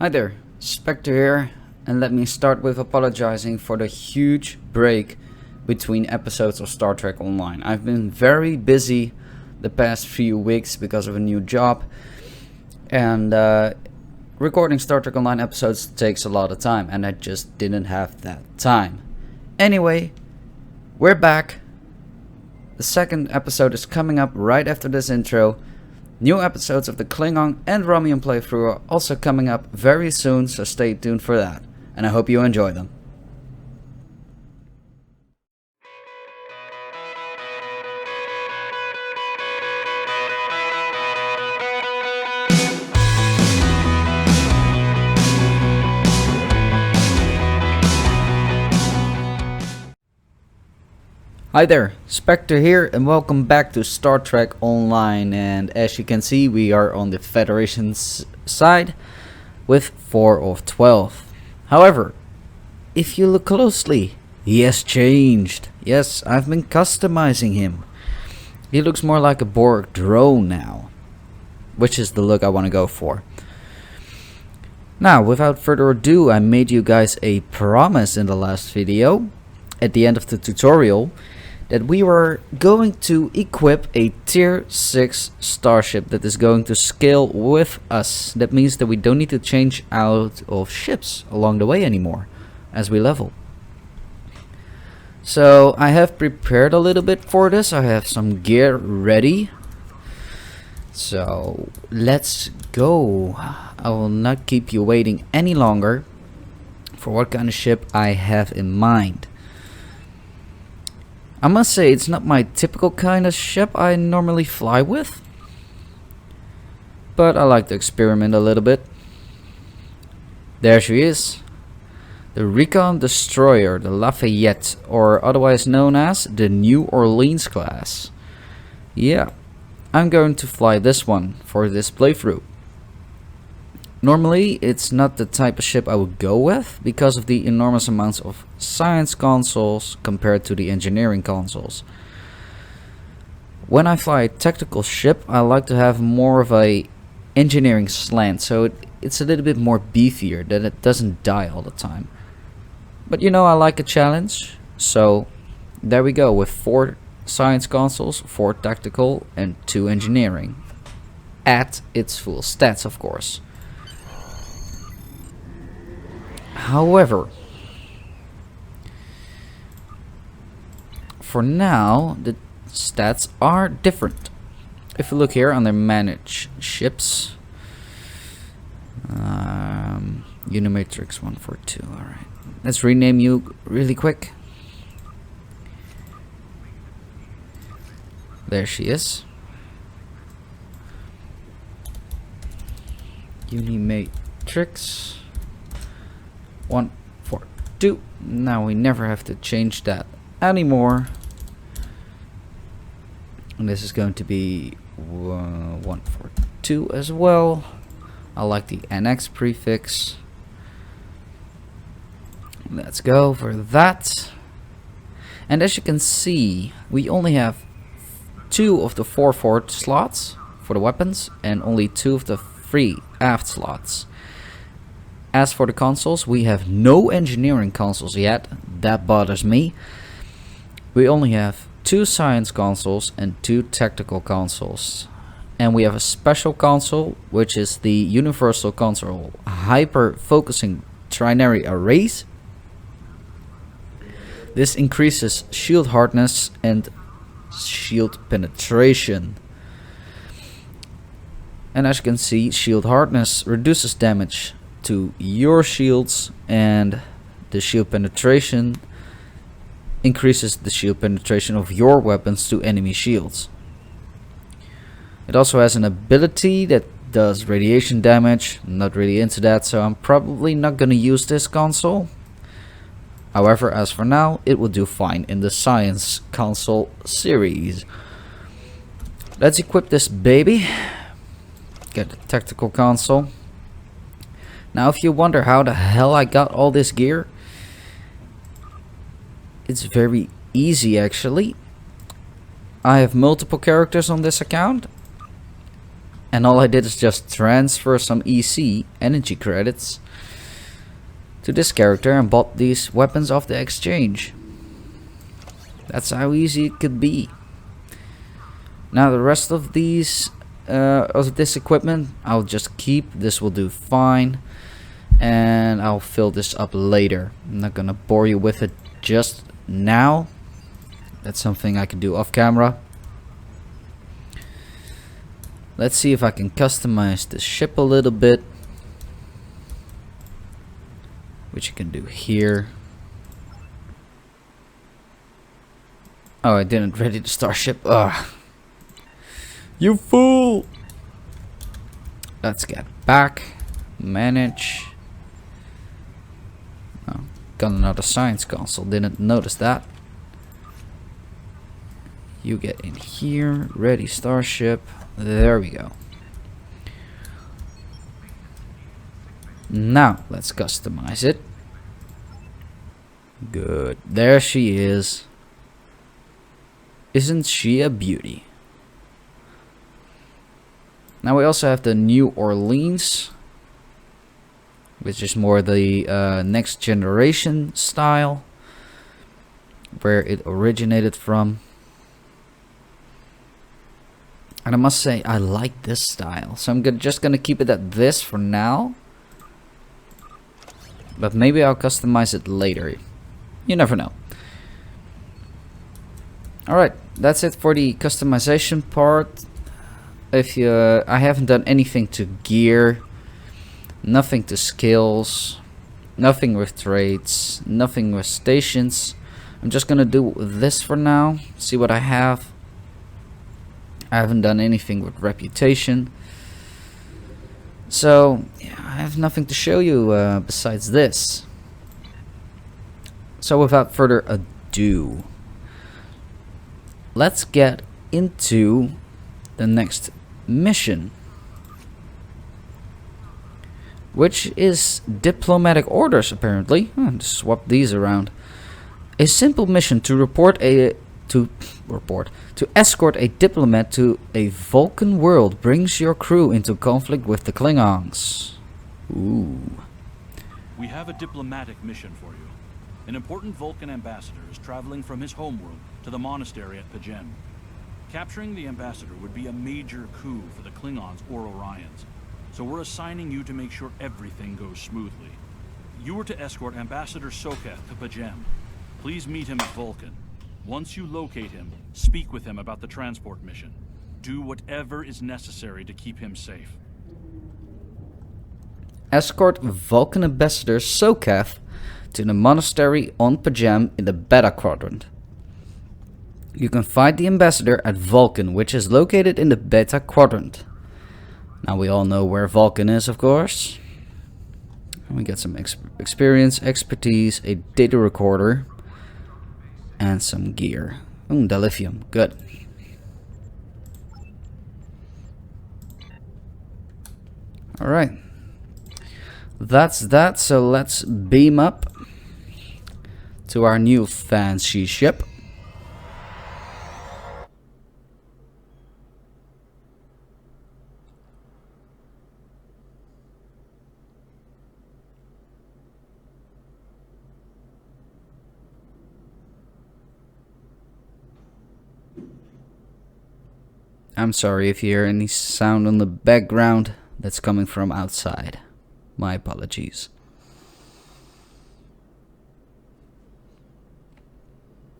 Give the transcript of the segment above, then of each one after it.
Hi there, Spectre here, and let me start with apologizing for the huge break between episodes of Star Trek Online. I've been very busy the past few weeks because of a new job, and recording Star Trek Online episodes takes a lot of time, and I just didn't have that time. Anyway, we're back. The second episode is coming up right after this intro. New episodes of the Klingon and Romulan playthrough are also coming up very soon, so stay tuned for that. And I hope you enjoy them. Hi there, Spectre here, and welcome back to Star Trek Online. And as you can see, we are on the Federation's side with 4 of 12. However, if you look closely, he has changed. Yes, I've been customizing him. He looks more like a Borg drone now, which is the look I want to go for. Now, without further ado, I made you guys a promise in the last video, at the end of the tutorial, that we were going to equip a tier 6 starship that is going to scale with us. That means that we don't need to change out of ships along the way anymore as we level. So I have prepared a little bit for this. I have some gear ready. So let's go. I will not keep you waiting any longer for what kind of ship I have in mind. I must say, it's not my typical kind of ship I normally fly with, but I like to experiment a little bit. There she is, the Recon Destroyer, the Lafayette, or otherwise known as the New Orleans class. Yeah, I'm going to fly this one for this playthrough. Normally, it's not the type of ship I would go with because of the enormous amounts of science consoles compared to the engineering consoles. When I fly a tactical ship, I like to have more of a engineering slant, so it's a little bit more beefier, that it doesn't die all the time. But you know, I like a challenge, so there we go with 4 science consoles, 4 tactical and 2 engineering. At its full stats, of course. However, for now, the stats are different. If you look here under manage ships, Unimatrix 142. Alright, let's rename you really quick. There she is. Unimatrix 142. Now we never have to change that anymore. And this is going to be 142 as well. I like the NX prefix. Let's go for that. And as you can see, we only have 2 of the 4 forward slots for the weapons and only 2 of the 3 aft slots. As for the consoles, we have no engineering consoles yet. That bothers me. We only have 2 science consoles and 2 tactical consoles. And we have a special console, which is the universal console hyper focusing trinary arrays. This increases shield hardness and shield penetration. And as you can see, shield hardness reduces damage to your shields, and the shield penetration increases the shield penetration of your weapons to enemy shields. It also has an ability that does radiation damage. I'm not really into that, so I'm probably not gonna use this console. However, as for now, it will do fine in the science console series. Let's equip this baby. Get the tactical console. Now, if you wonder how the hell I got all this gear, it's very easy actually. I have multiple characters on this account, And all I did is just transfer some EC energy credits to this character and bought these weapons off the exchange. That's how easy it could be. Now the rest of these of this equipment I'll just keep. This will do fine, and I'll fill this up later. I'm not gonna bore you with it just now. That's something I can do off camera. Let's see if I can customize the ship a little bit, which you can do here. Oh, I didn't ready the starship. Ugh. You fool! Let's get back. Manage. Oh, got another science console. Didn't notice that. You get in here. Ready starship. There we go. Now let's customize it. Good. There she is. Isn't she a beauty? Now we also have the New Orleans, which is more the next generation style, where it originated from. And I must say, I like this style, so I'm just gonna keep it at this for now. But maybe I'll customize it later. You never know. Alright, that's it for the customization part. I haven't done anything to gear, nothing to skills, nothing with traits, nothing with stations. I'm just gonna do this for now, see what I have. I haven't done anything with reputation, so yeah, I have nothing to show you besides this. So without further ado, let's get into the next mission, which is diplomatic orders. Apparently, swap these around. A simple mission to escort a diplomat to a Vulcan world brings your crew into conflict with the Klingons. Ooh. We have a diplomatic mission for you. An important Vulcan ambassador is traveling from his homeworld to the monastery at Pajem. Capturing the ambassador would be a major coup for the Klingons or Orions, so we're assigning you to make sure everything goes smoothly. You are to escort Ambassador Soketh to Pajem. Please meet him at Vulcan. Once you locate him, speak with him about the transport mission. Do whatever is necessary to keep him safe. Escort Vulcan Ambassador Soketh to the monastery on Pajem in the Beta Quadrant. You can find the ambassador at Vulcan, which is located in the Beta Quadrant. Now we all know where Vulcan is, of course. And we get some experience, expertise, a data recorder, and some gear. Dilithium, good. Alright. That's that, so let's beam up to our new fancy ship. I'm sorry if you hear any sound in the background that's coming from outside. My apologies.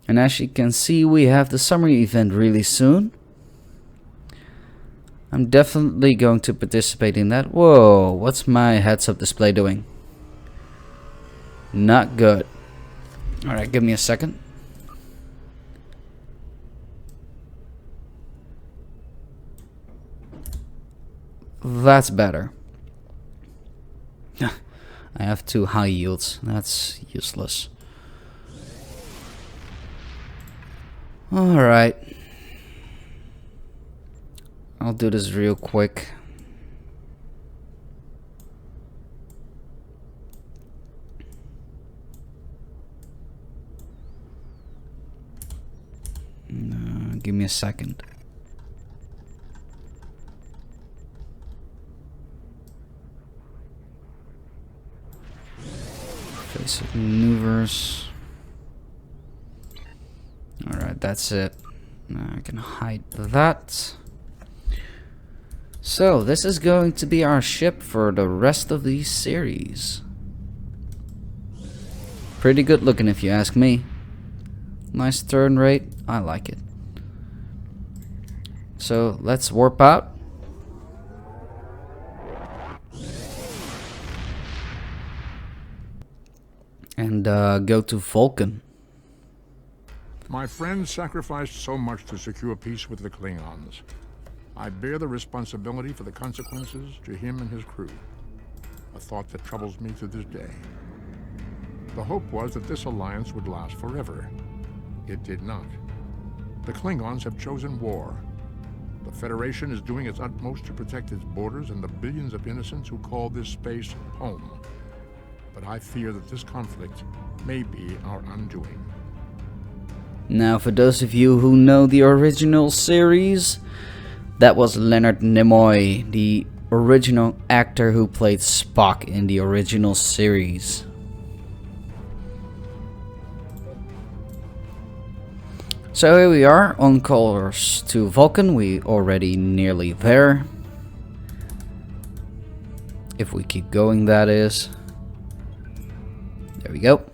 And as you can see, we have the summer event really soon. I'm definitely going to participate in that. Whoa, what's my heads-up display doing? Not good. Alright, give me a second. That's better. I have too high yields. That's useless. Alright. I'll do this real quick. Give me a second. Okay, so maneuvers. Alright, that's it. Now I can hide that. So, this is going to be our ship for the rest of the series. Pretty good looking if you ask me. Nice turn rate, I like it. So, let's warp out. And go to Vulcan. My friend sacrificed so much to secure peace with the Klingons. I bear the responsibility for the consequences to him and his crew. A thought that troubles me to this day. The hope was that this alliance would last forever. It did not. The Klingons have chosen war. The Federation is doing its utmost to protect its borders and the billions of innocents who call this space home. But I fear that this conflict may be our undoing. Now, for those of you who know the original series, that was Leonard Nimoy, the original actor who played Spock in the original series. So here we are on course to Vulcan. We already nearly there. If we keep going, that is. There we go.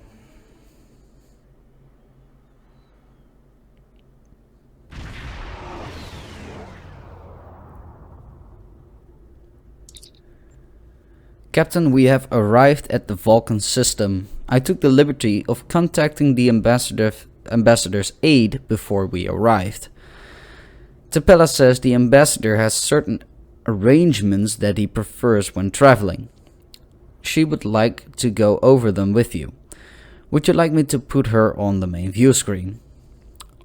Captain, we have arrived at the Vulcan system. I took the liberty of contacting the ambassador's aide before we arrived. Tapella says the ambassador has certain arrangements that he prefers when traveling. She would like to go over them with you. Would you like me to put her on the main view screen?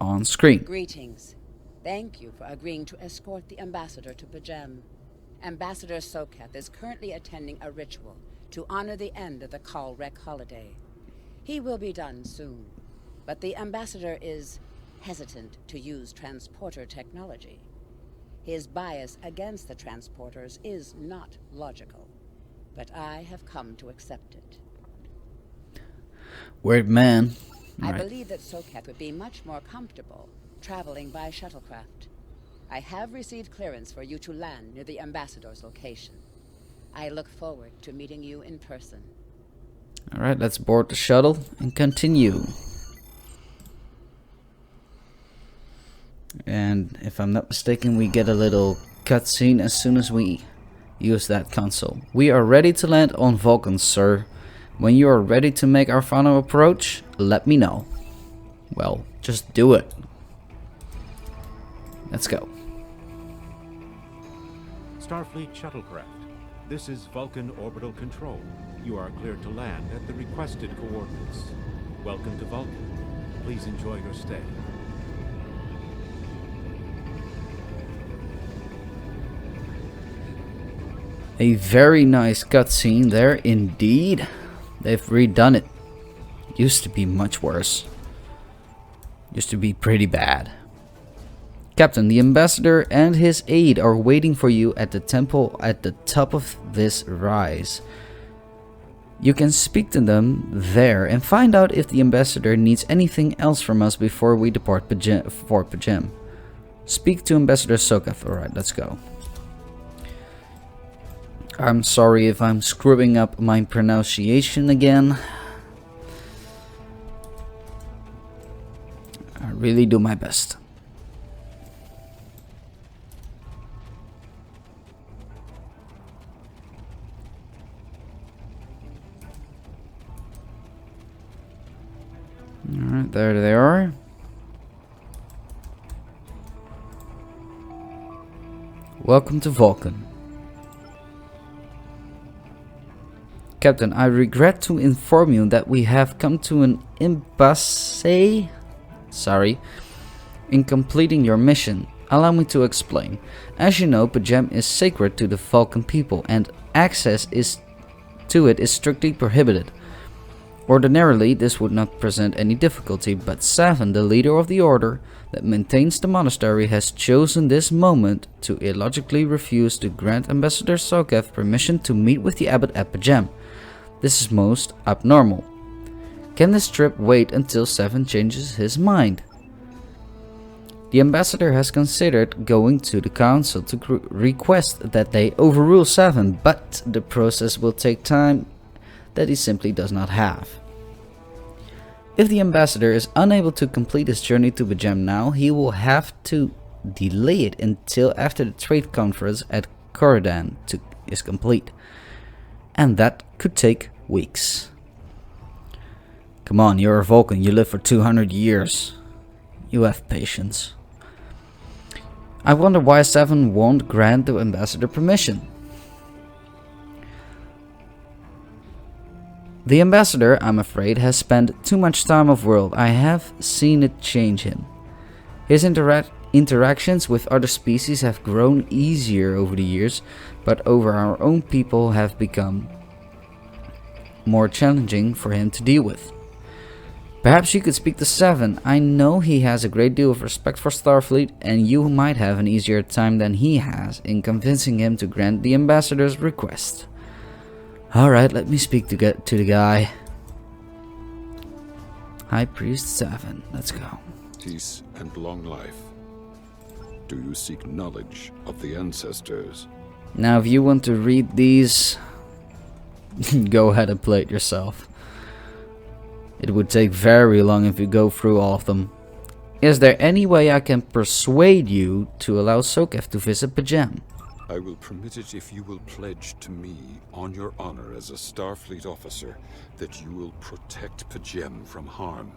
On screen. Greetings. Thank you for agreeing to escort the ambassador to Pajem. Ambassador Soketh is currently attending a ritual to honor the end of the Kalrek holiday. He will be done soon, but the ambassador is hesitant to use transporter technology. His bias against the transporters is not logical, but I have come to accept it. Weird man. I Right. believe that Soketh would be much more comfortable traveling by shuttlecraft. I have received clearance for you to land near the ambassador's location. I look forward to meeting you in person. Alright, let's board the shuttle and continue. And if I'm not mistaken, we get a little cutscene as soon as we use that console. We are ready to land on Vulcan, sir. When you are ready to make our final approach, let me know. Well, just do it. Let's go. Starfleet shuttlecraft. This is Vulcan Orbital Control. You are cleared to land at the requested coordinates. Welcome to Vulcan. Please enjoy your stay. A very nice cutscene there, indeed. They've redone it. Used to be much worse. Used to be pretty bad. Captain, the ambassador and his aide are waiting for you at the temple at the top of this rise. You can speak to them there and find out if the ambassador needs anything else from us before we depart for Pajem. Speak to Ambassador Soketh. Alright, let's go. I'm sorry if I'm screwing up my pronunciation again. I really do my best. Alright, there they are. Welcome to Vulcan. Captain, I regret to inform you that we have come to an impasse. Sorry. In completing your mission, allow me to explain. As you know, Pajem is sacred to the Vulcan people and access to it is strictly prohibited. Ordinarily, this would not present any difficulty, but Savin, the leader of the order that maintains the monastery, has chosen this moment to illogically refuse to grant Ambassador Soketh permission to meet with the abbot at Pajem. This is most abnormal. Can this trip wait until 7 changes his mind? The ambassador has considered going to the council to request that they overrule 7, but the process will take time that he simply does not have. If the ambassador is unable to complete his journey to Bajem now, he will have to delay it until after the trade conference at Corridan is complete. And that could take weeks. Come on, you're a Vulcan, you live for 200 years. You have patience. I wonder why 7 won't grant the ambassador permission. The ambassador, I'm afraid, has spent too much time off-world. I have seen it change him. His interactions with other species have grown easier over the years, but over our own people have become more challenging for him to deal with. Perhaps you could speak to 7. I know he has a great deal of respect for Starfleet, and you might have an easier time than he has in convincing him to grant the ambassador's request. Alright, let me speak to the guy. High Priest 7, let's go. Peace and long life. Do you seek knowledge of the ancestors? Now if you want to read these, go ahead and play it yourself. It would take very long if you go through all of them. Is there any way I can persuade you to allow Sokev to visit Bajem? I will permit it if you will pledge to me, on your honor as a Starfleet officer, that you will protect Bajem from harm.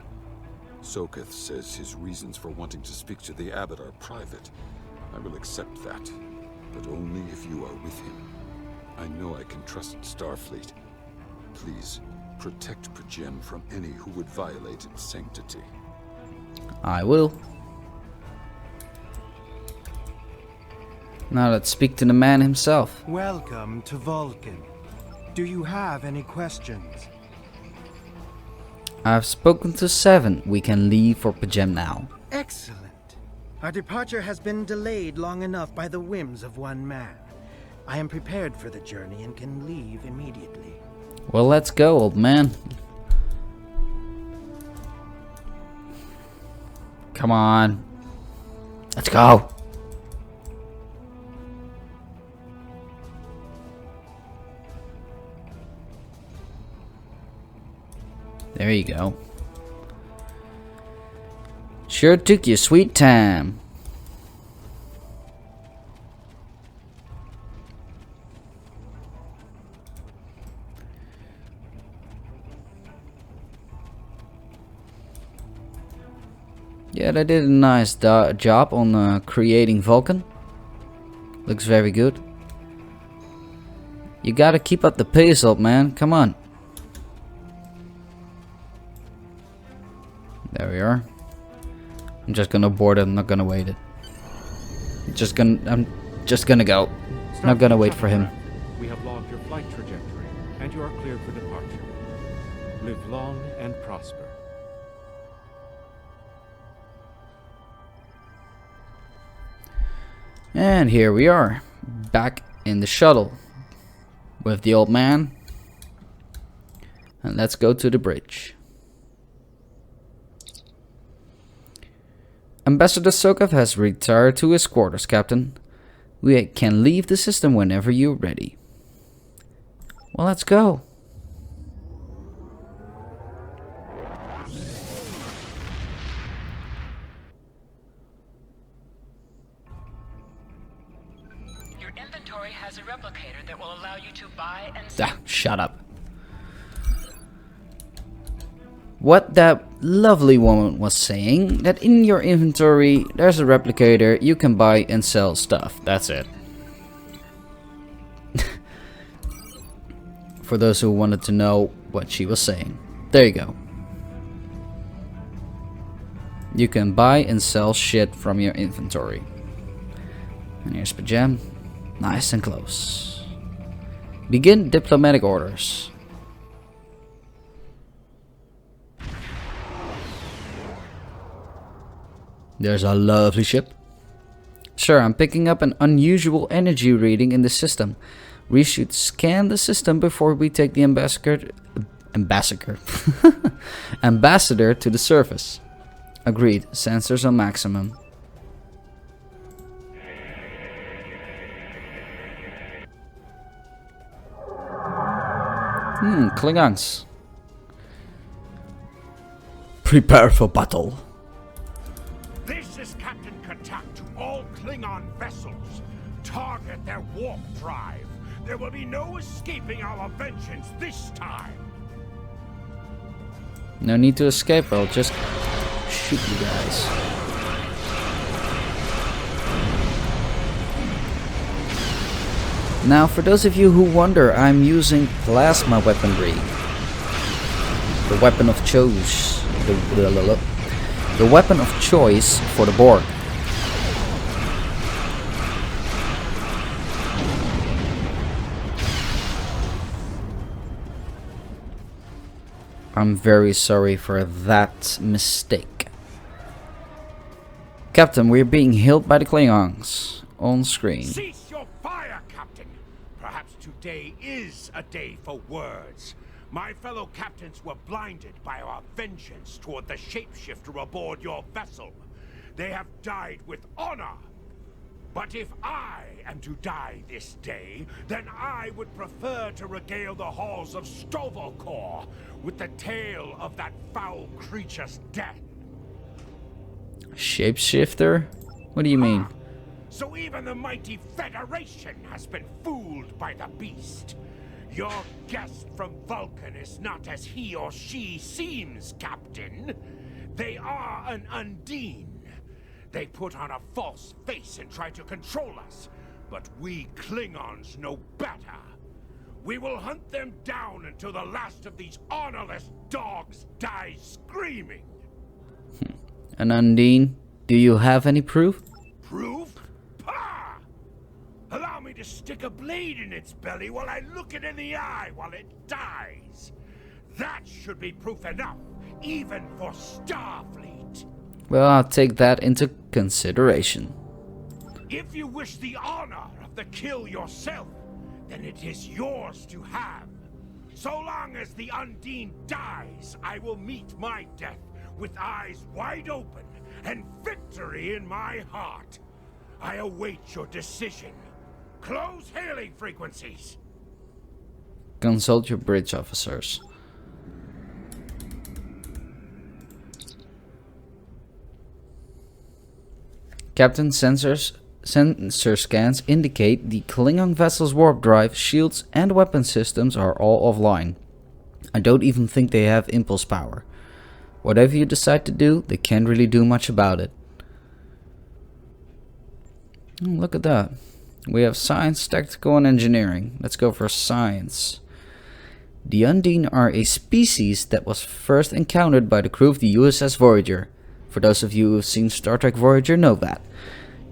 Soketh says his reasons for wanting to speak to the abbot are private. I will accept that, but only if you are with him. I know I can trust Starfleet. Please, protect Bajem from any who would violate its sanctity. I will. Now let's speak to the man himself. Welcome to Vulcan. Do you have any questions? I've spoken to 7. We can leave for Bajem now. Excellent. Our departure has been delayed long enough by the whims of one man. I am prepared for the journey and can leave immediately. Well, let's go, old man. Come on. Let's go. There you go. Sure took you sweet time. Yeah, they did a nice job on creating Vulcan. Looks very good. You gotta keep up the pace, old man. Come on. There we are. I'm just gonna board it. I'm not gonna wait it. I'm just gonna go. Not gonna wait for him. We have logged your flight trajectory, and you are cleared for departure. Live long and prosper. And here we are, back in the shuttle with the old man. And let's go to the bridge. Ambassador Sokev has retired to his quarters, Captain. We can leave the system whenever you're ready. Well, let's go. Your inventory has a replicator that will allow you to buy and sell. Shut up. What that lovely woman was saying, that in your inventory there's a replicator, you can buy and sell stuff. That's it. For those who wanted to know what she was saying. There you go. You can buy and sell shit from your inventory. And here's Bajem. Nice and close. Begin diplomatic orders. There's a lovely ship. Sir, I'm picking up an unusual energy reading in the system. We should scan the system before we take the ambassador Ambassador. Ambassador to the surface. Agreed. Sensors on maximum. Klingons. Prepare for battle. This is Captain Katak to all Klingon vessels. Target their warp drive. There will be no escaping our vengeance this time. No need to escape, I'll just shoot you guys. Now, for those of you who wonder, I'm using plasma weaponry. The weapon of choice. The weapon of choice for the Borg. I'm very sorry for that mistake. Captain, we're being held by the Klingons. On screen. Cease your fire, Captain. Perhaps today is a day for words. My fellow captains were blinded by our vengeance toward the shapeshifter aboard your vessel. They have died with honor. But if I am to die this day, then I would prefer to regale the halls of Stovokor with the tale of that foul creature's death. Shapeshifter? What do you mean? So even the mighty Federation has been fooled by the beast. Your guest from Vulcan is not as he or she seems, Captain. They are an Undine. They put on a false face and try to control us, but we Klingons know better. We will hunt them down until the last of these honorless dogs dies screaming. An Undine? Do you have any proof? Proof? Pah! Allow me to stick a blade in its belly while I look it in the eye while it dies. That should be proof enough, even for Starfleet. Well, I'll take that into consideration. If you wish the honor of the kill yourself, then it is yours to have. So long as the Undine dies, I will meet my death with eyes wide open and victory in my heart. I await your decision. Close hailing frequencies. Consult your bridge officers. Captain, sensor scans indicate the Klingon vessel's warp drive, shields and weapon systems are all offline. I don't even think they have impulse power. Whatever you decide to do, they can't really do much about it. Look at that. We have science, tactical and engineering. Let's go for science. The Undine are a species that was first encountered by the crew of the USS Voyager. For those of you who have seen Star Trek Voyager know that.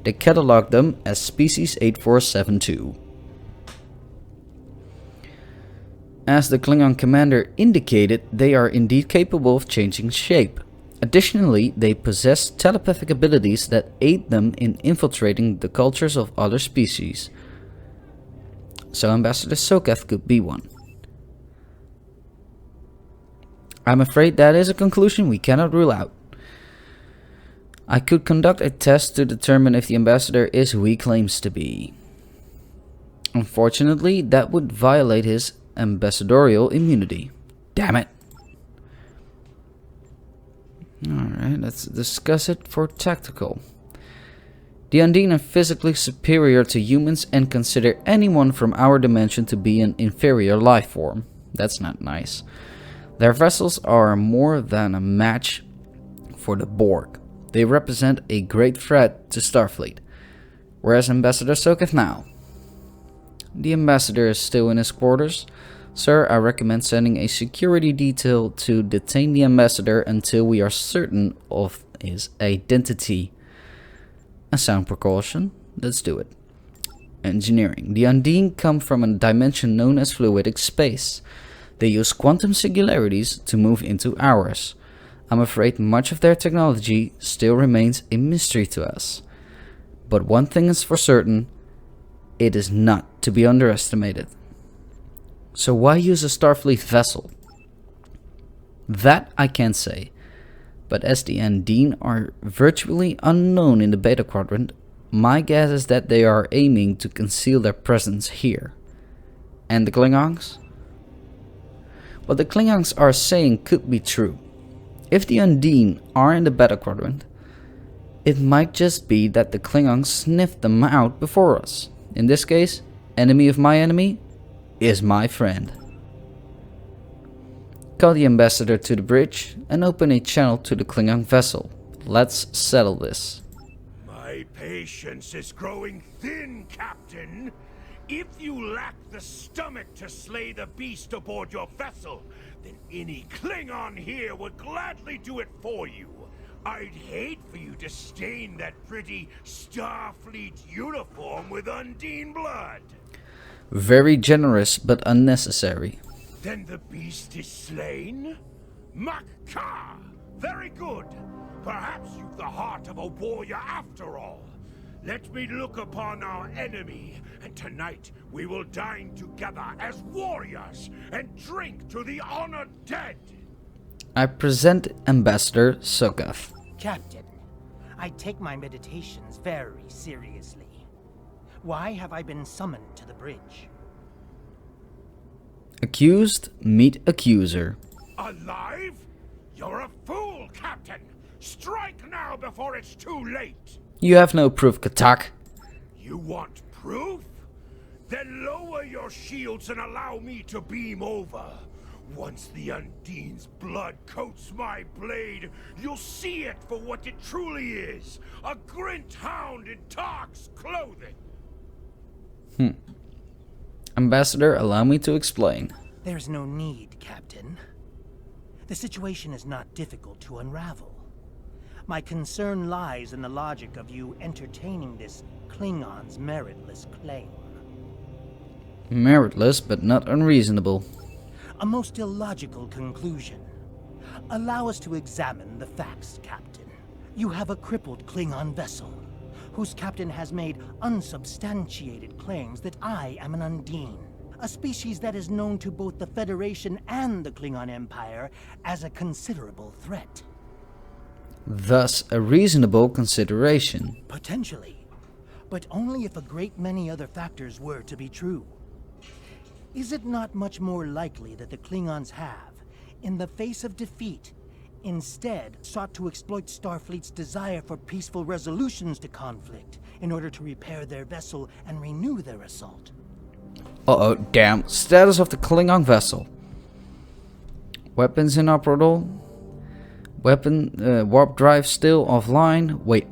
They cataloged them as Species 8472. As the Klingon commander indicated, they are indeed capable of changing shape. Additionally, they possess telepathic abilities that aid them in infiltrating the cultures of other species. So Ambassador Soketh could be one. I'm afraid that is a conclusion we cannot rule out. I could conduct a test to determine if the ambassador is who he claims to be. Unfortunately, that would violate his ambassadorial immunity. Damn it. Alright, let's discuss it for tactical. The Undine are physically superior to humans and consider anyone from our dimension to be an inferior life form. That's not nice. Their vessels are more than a match for the Borg. They represent a great threat to Starfleet. Whereas Ambassador Soketh now? The ambassador is still in his quarters. Sir, I recommend sending a security detail to detain the ambassador until we are certain of his identity. A sound precaution. Let's do it. Engineering. The Undine come from a dimension known as fluidic space. They use quantum singularities to move into ours. I'm afraid much of their technology still remains a mystery to us. But one thing is for certain, it is not to be underestimated. So why use a Starfleet vessel? That I can't say. But as the Undine are virtually unknown in the Beta Quadrant, my guess is that they are aiming to conceal their presence here. And the Klingons? What the Klingons are saying could be true. If the Undine are in the Beta Quadrant, it might just be that the Klingons sniffed them out before us. In this case, enemy of my enemy is my friend. Call the ambassador to the bridge and open a channel to the Klingon vessel. Let's settle this. My patience is growing thin, Captain. If you lack the stomach to slay the beast aboard your vessel, then any Klingon here would gladly do it for you. I'd hate for you to stain that pretty Starfleet uniform with Undine blood. Very generous, but unnecessary. Then the beast is slain? Makar! Very good. Perhaps you've the heart of a warrior after all. Let me look upon our enemy, and tonight we will dine together as warriors and drink to the honored dead. I present Ambassador Sokath. Captain, I take my meditations very seriously. Why have I been summoned to the bridge? Accused, meet accuser. Alive? You're a fool, Captain! Strike now before it's too late! You have no proof, Katak. You want proof? Then lower your shields and allow me to beam over. Once the Undine's blood coats my blade, you'll see it for what it truly is. A Grint hound in Tark's clothing. Ambassador, allow me to explain. There's no need, Captain. The situation is not difficult to unravel. My concern lies in the logic of you entertaining this Klingon's meritless claim. Meritless, but not unreasonable. A most illogical conclusion. Allow us to examine the facts, Captain. You have a crippled Klingon vessel, whose captain has made unsubstantiated claims that I am an Undine, a species that is known to both the Federation and the Klingon Empire as a considerable threat. Thus, a reasonable consideration. Potentially, but only if a great many other factors were to be true. Is it not much more likely that the Klingons have, in the face of defeat, instead sought to exploit Starfleet's desire for peaceful resolutions to conflict in order to repair their vessel and renew their assault? Uh-oh, damn. Status of the Klingon vessel. Weapons inoperable. Warp drive still offline. Wait.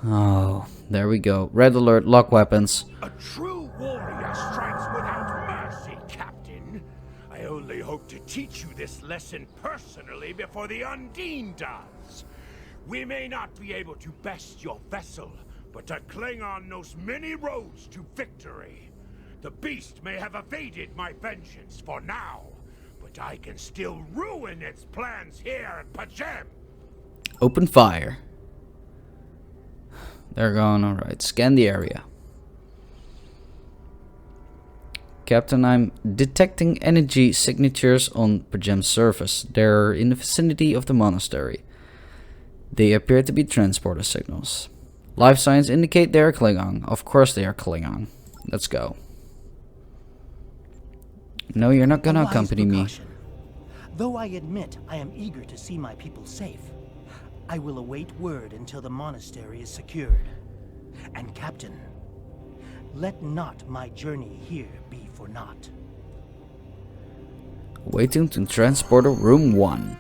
Oh, there we go. Red alert, lock weapons. A true warrior strikes without mercy, Captain. I only hope to teach you this lesson personally before the Undine does. We may not be able to best your vessel, but a Klingon knows many roads to victory. The beast may have evaded my vengeance for now, but I can still ruin its plans here at Pajem. Open fire. They're gone, alright. Scan the area. Captain, I'm detecting energy signatures on Pajem's surface. They're in the vicinity of the monastery. They appear to be transporter signals. Life signs indicate they are Klingon. Of course they are Klingon. Let's go. No, you're not gonna accompany me. Though I admit I am eager to see my people safe, I will await word until the monastery is secured. And Captain, let not my journey here be for naught. Waiting to transporter room 1.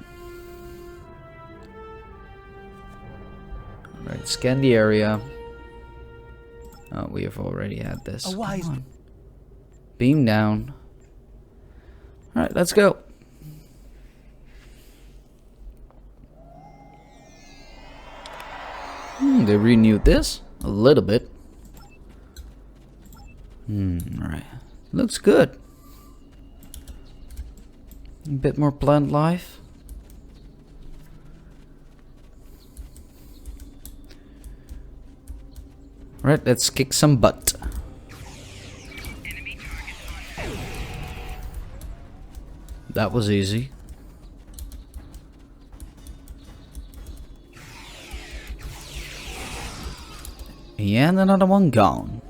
Alright, scan the area. Oh, we have already had this. A wise Come on. Beam down. Alright, let's go. They renewed this a little bit. Alright. Looks good. A bit more plant life. Alright, let's kick some butt. That was easy. And another one gone.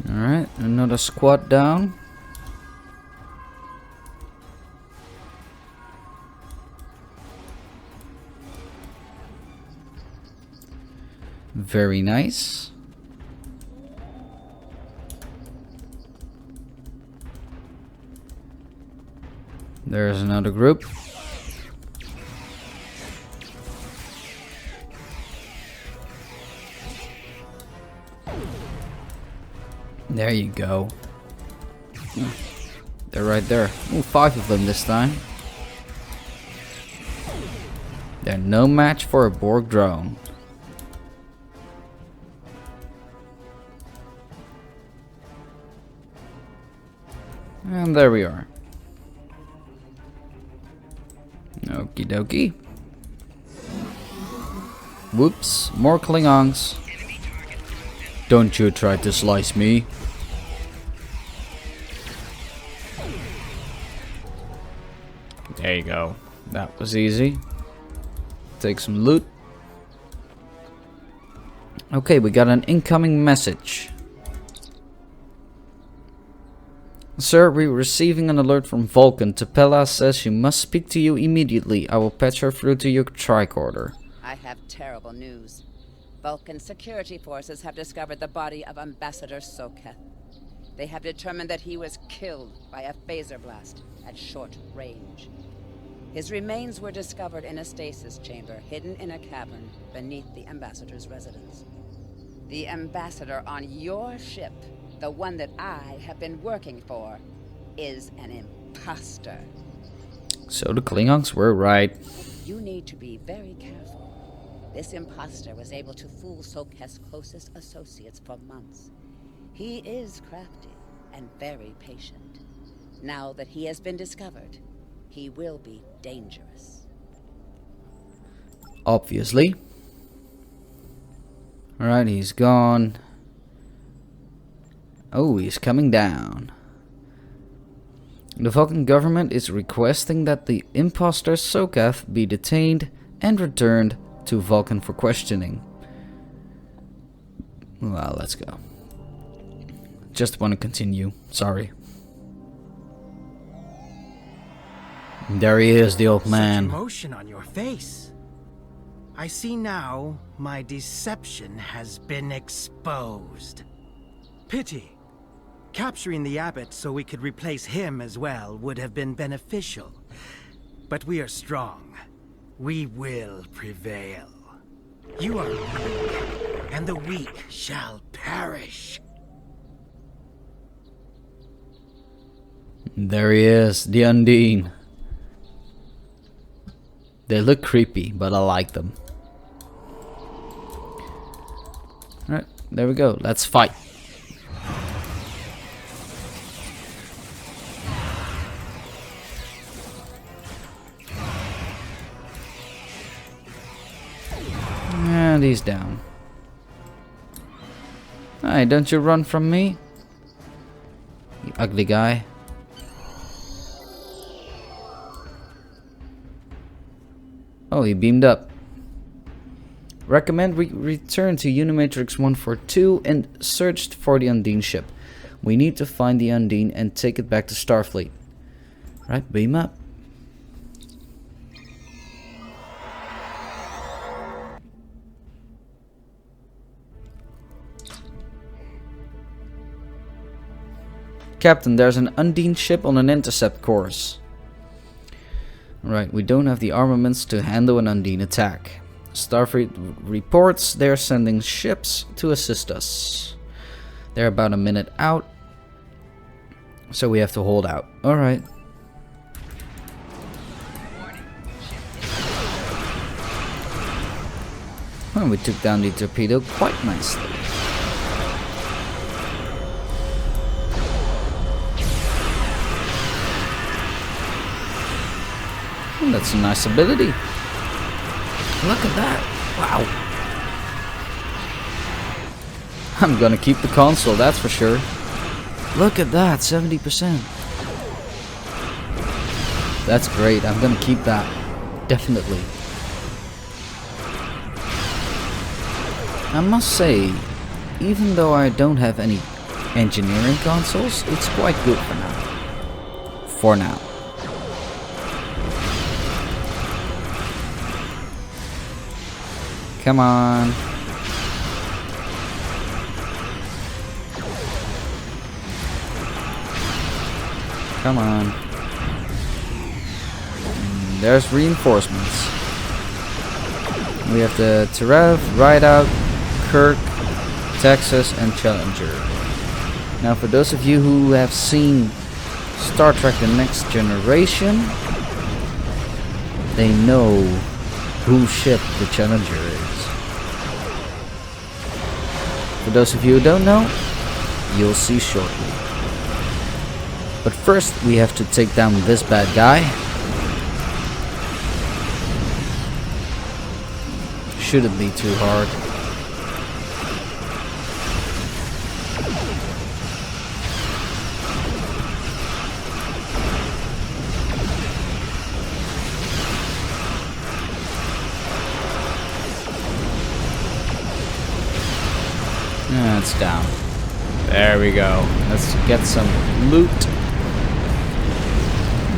Alright, another squad down. Very nice. There's another group. There you go. They're right there. Ooh, 5 of them this time. They're no match for a Borg drone. And there we are. Okie dokie. Whoops, more Klingons. Don't you try to slice me. There you go. That was easy. Take some loot. Okay, we got an incoming message. Sir, we're receiving an alert from Vulcan. Tapella says she must speak to you immediately. I will patch her through to your tricorder. I have terrible news. Vulcan security forces have discovered the body of Ambassador Soketh. They have determined that he was killed by a phaser blast at short range. His remains were discovered in a stasis chamber hidden in a cavern beneath the Ambassador's residence. The Ambassador on your ship, the one that I have been working for, is an imposter. So the Klingons were right. You need to be very careful. This imposter was able to fool Soketh's closest associates for months. He is crafty and very patient. Now that he has been discovered, he will be dangerous. Obviously. Alright, he's gone. Oh, he's coming down. The Vulcan government is requesting that the imposter Soketh be detained and returned to Vulcan for questioning. Well, let's go. Just want to continue. Sorry. There he is, the old man. Such emotion on your face. I see now my deception has been exposed. Pity. Capturing the abbot so we could replace him as well would have been beneficial. But we are strong. We will prevail. You are weak, and the weak shall perish. There he is, the Undine. They look creepy, but I like them. Alright, there we go. Let's fight. And he's down. Hey, don't you run from me, you ugly guy. Oh, he beamed up. Recommend we return to Unimatrix 142 and search for the Undine ship. We need to find the Undine and take it back to Starfleet. Right, beam up. Captain, there's an Undine ship on an intercept course. Right, we don't have the armaments to handle an Undine attack. Starfleet reports they're sending ships to assist us. They're about a minute out, so we have to hold out. Alright. Well, we took down the torpedo quite nicely. That's a nice ability. Look at that. Wow. I'm gonna keep the console, that's for sure. Look at that, 70%. That's great. I'm gonna keep that. Definitely. I must say, even though I don't have any engineering consoles, it's quite good for now. For now. Come on. Come on. There's reinforcements. We have the Terev, Rideout, Kirk, Texas, and Challenger. Now, for those of you who have seen Star Trek The Next Generation, they know whose ship the Challenger is. For those of you who don't know, you'll see shortly. But first, we have to take down this bad guy. Shouldn't be too hard. It's down. There we go. Let's get some loot.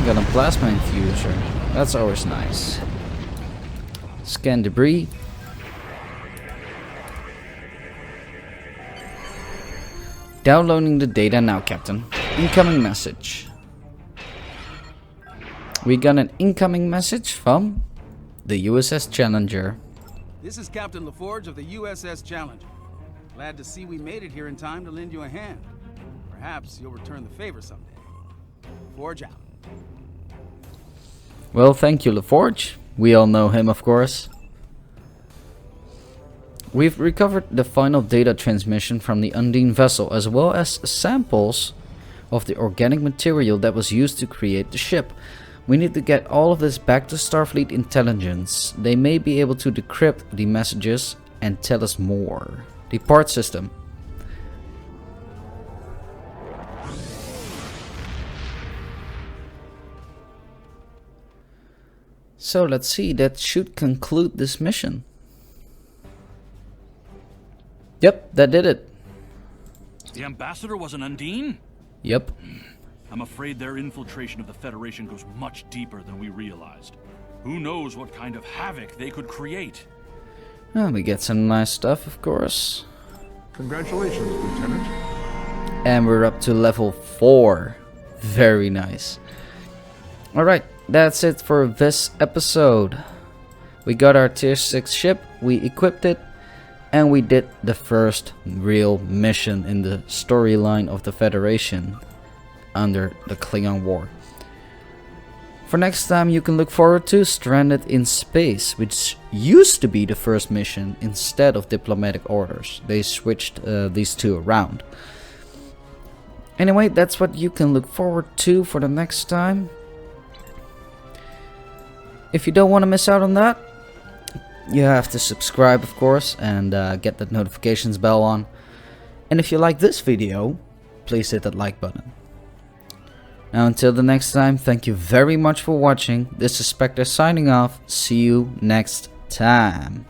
Got a plasma infuser. That's always nice. Scan debris. Downloading the data now, Captain. Incoming message. We got an incoming message from the USS Challenger. This is Captain LaForge of the USS Challenger. Glad to see we made it here in time to lend you a hand. Perhaps you'll return the favor someday. Forge out. Well, thank you, LaForge. We all know him, of course. We've recovered the final data transmission from the Undine vessel, as well as samples of the organic material that was used to create the ship. We need to get all of this back to Starfleet intelligence. They may be able to decrypt the messages and tell us more. Depart system. So let's see, that should conclude this mission. Yep, that did it. The ambassador was an Undine? Yep. I'm afraid their infiltration of the Federation goes much deeper than we realized. Who knows what kind of havoc they could create? Well, we get some nice stuff, of course. Congratulations, Lieutenant. And we're up to level 4. Very nice. Alright, that's it for this episode. We got our tier 6 ship, we equipped it, and we did the first real mission in the storyline of the Federation under the Klingon War. For next time, you can look forward to Stranded in Space, which used to be the first mission instead of Diplomatic Orders. They switched these two around. Anyway, that's what you can look forward to for the next time. If you don't want to miss out on that, you have to subscribe, of course, and get that notifications bell on. And if you like this video, please hit that like button. Now, until the next time, thank you very much for watching. This is Spectre signing off. See you next time.